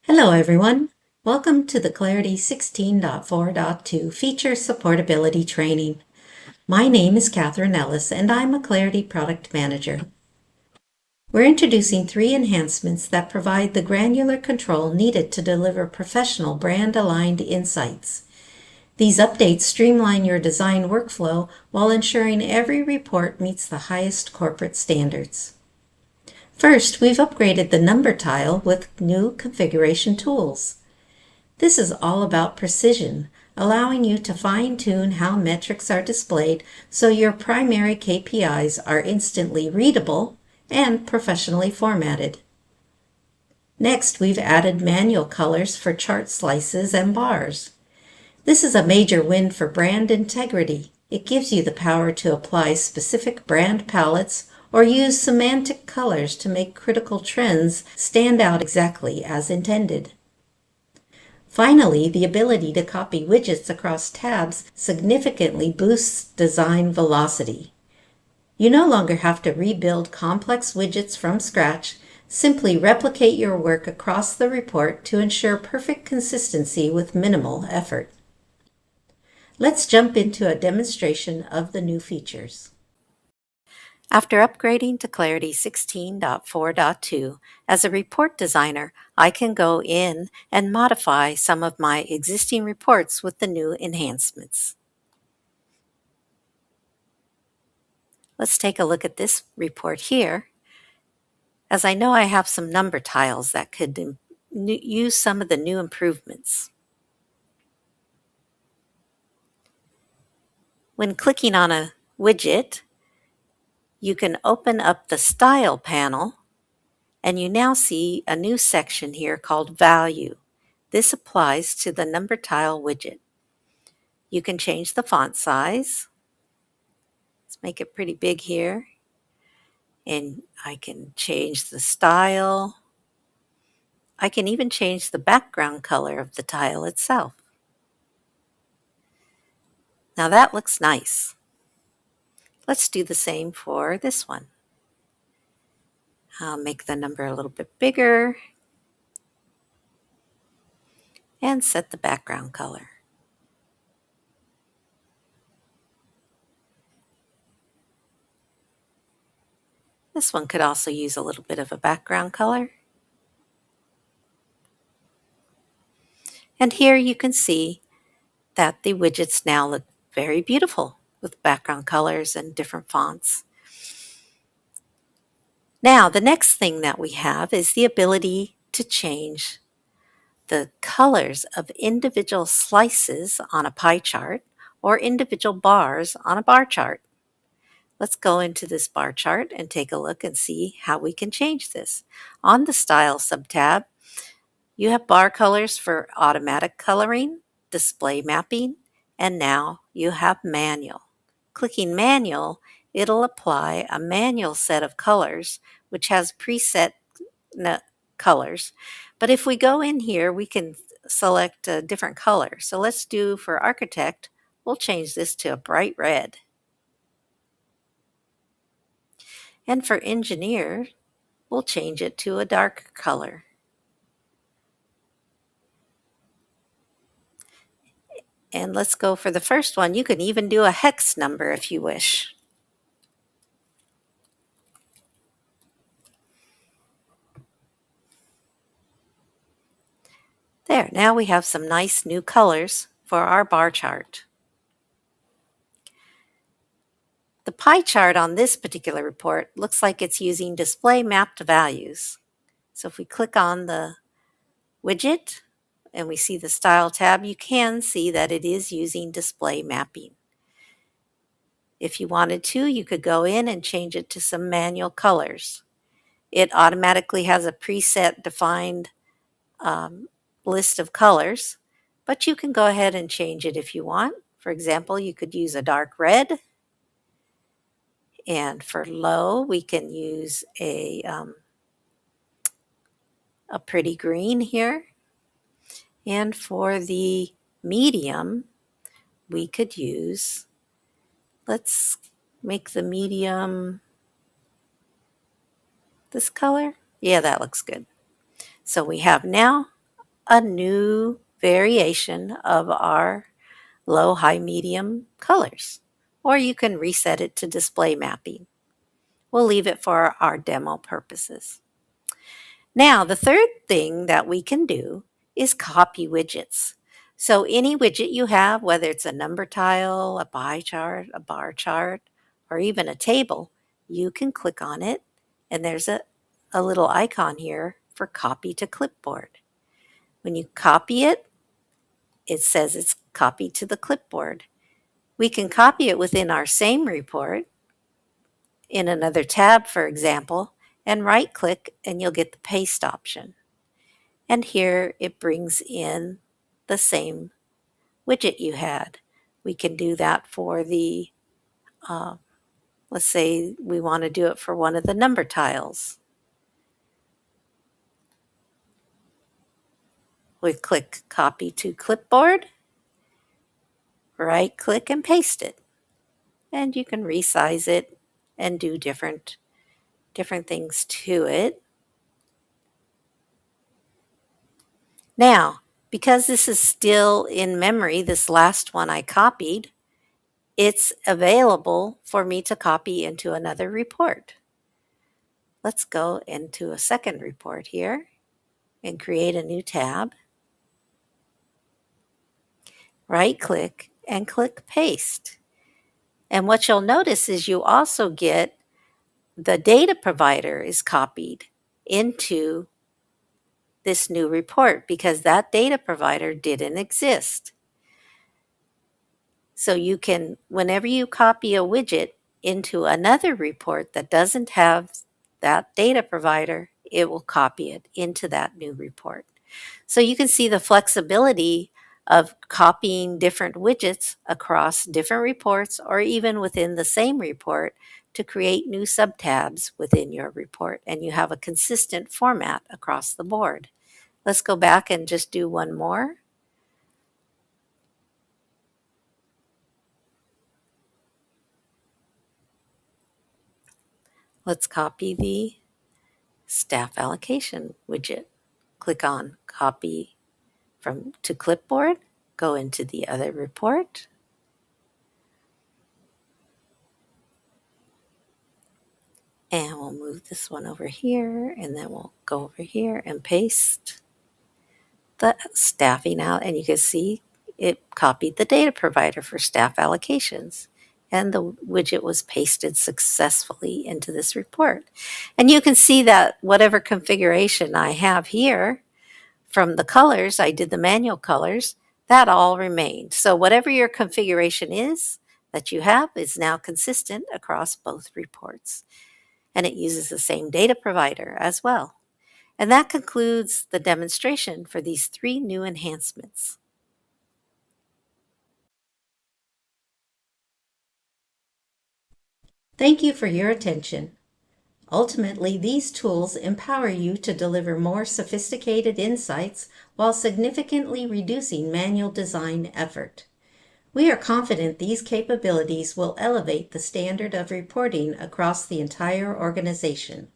Hello everyone. Welcome to the Clarity 16.4.2 Feature Supportability Training. My name is Catherine Ellis and I'm a Clarity Product Manager. We're introducing 3 enhancements that provide the granular control needed to deliver professional brand-aligned insights. These updates streamline your design workflow while ensuring every report meets the highest corporate standards. First, we've upgraded the number tile with new configuration tools. This is all about precision, allowing you to fine-tune how metrics are displayed so your primary KPIs are instantly readable and professionally formatted. Next, we've added manual colors for chart slices and bars. This is a major win for brand integrity. It gives you the power to apply specific brand palettes or use semantic colors to make critical trends stand out exactly as intended. Finally, the ability to copy widgets across tabs significantly boosts design velocity. You no longer have to rebuild complex widgets from scratch. Simply replicate your work across the report to ensure perfect consistency with minimal effort. Let's jump into a demonstration of the new features. After upgrading to Clarity 16.4.2, as a report designer, I can go in and modify some of my existing reports with the new enhancements. Let's take a look at this report here, as I know I have some number tiles that could use some of the new improvements. When clicking on a widget, you can open up the Style panel, and you now see a new section here called Value. This applies to the number tile widget. You can change the font size. Let's make it pretty big here. And I can change the style. I can even change the background color of the tile itself. Now that looks nice. Let's do the same for this one. I'll make the number a little bit bigger and set the background color. This one could also use a little bit of a background color. And here you can see that the widgets now look very beautiful with background colors and different fonts. Now, the next thing that we have is the ability to change the colors of individual slices on a pie chart or individual bars on a bar chart. Let's go into this bar chart and take a look and see how we can change this. On the Style subtab, you have bar colors for automatic coloring, display mapping, and now you have manual. Clicking manual, it'll apply a manual set of colors, which has preset colors. But if we go in here, we can select a different color. So let's do for architect, we'll change this to a bright red. And for engineer, we'll change it to a dark color. And let's go for the first one. You can even do a hex number if you wish. There, now we have some nice new colors for our bar chart. The pie chart on this particular report looks like it's using display mapped values. So if we click on the widget and we see the Style tab, you can see that it is using display mapping. If you wanted to, you could go in and change it to some manual colors. It automatically has a preset defined list of colors, but you can go ahead and change it if you want. For example, you could use a dark red, and for low, we can use a pretty green here. And for the medium, we could use, let's make the medium this color. Yeah, that looks good. So we have now a new variation of our low, high, medium colors. Or you can reset it to display mapping. We'll leave it for our demo purposes. Now, the third thing that we can do is copy widgets. So any widget you have, whether it's a number tile, a pie chart, a bar chart, or even a table, you can click on it and there's a little icon here for copy to clipboard. When you copy it, it says it's copied to the clipboard. We can copy it within our same report in another tab, for example, and right click and you'll get the paste option. And here it brings in the same widget you had. We can do that for the, let's say we want to do it for one of the number tiles. We click copy to clipboard, right click and paste it. And you can resize it and do different things to it. Now, because this is still in memory, this last one I copied, it's available for me to copy into another report. Let's go into a second report here and create a new tab. Right click and click paste. And what you'll notice is you also get the data provider is copied into this new report because that data provider didn't exist. So you can, whenever you copy a widget into another report that doesn't have that data provider, it will copy it into that new report. So you can see the flexibility of copying different widgets across different reports or even within the same report to create new subtabs within your report, and you have a consistent format across the board. Let's go back and just do one more. Let's copy the staff allocation widget. Click on copy from to clipboard, go into the other report. And we'll move this one over here, and then we'll go over here and paste the staffing out. And you can see it copied the data provider for staff allocations. And the widget was pasted successfully into this report. And you can see that whatever configuration I have here from the colors, I did the manual colors, that all remained. So whatever your configuration is that you have is now consistent across both reports. And it uses the same data provider as well. And that concludes the demonstration for these 3 new enhancements. Thank you for your attention. Ultimately, these tools empower you to deliver more sophisticated insights while significantly reducing manual design effort. We are confident these capabilities will elevate the standard of reporting across the entire organization.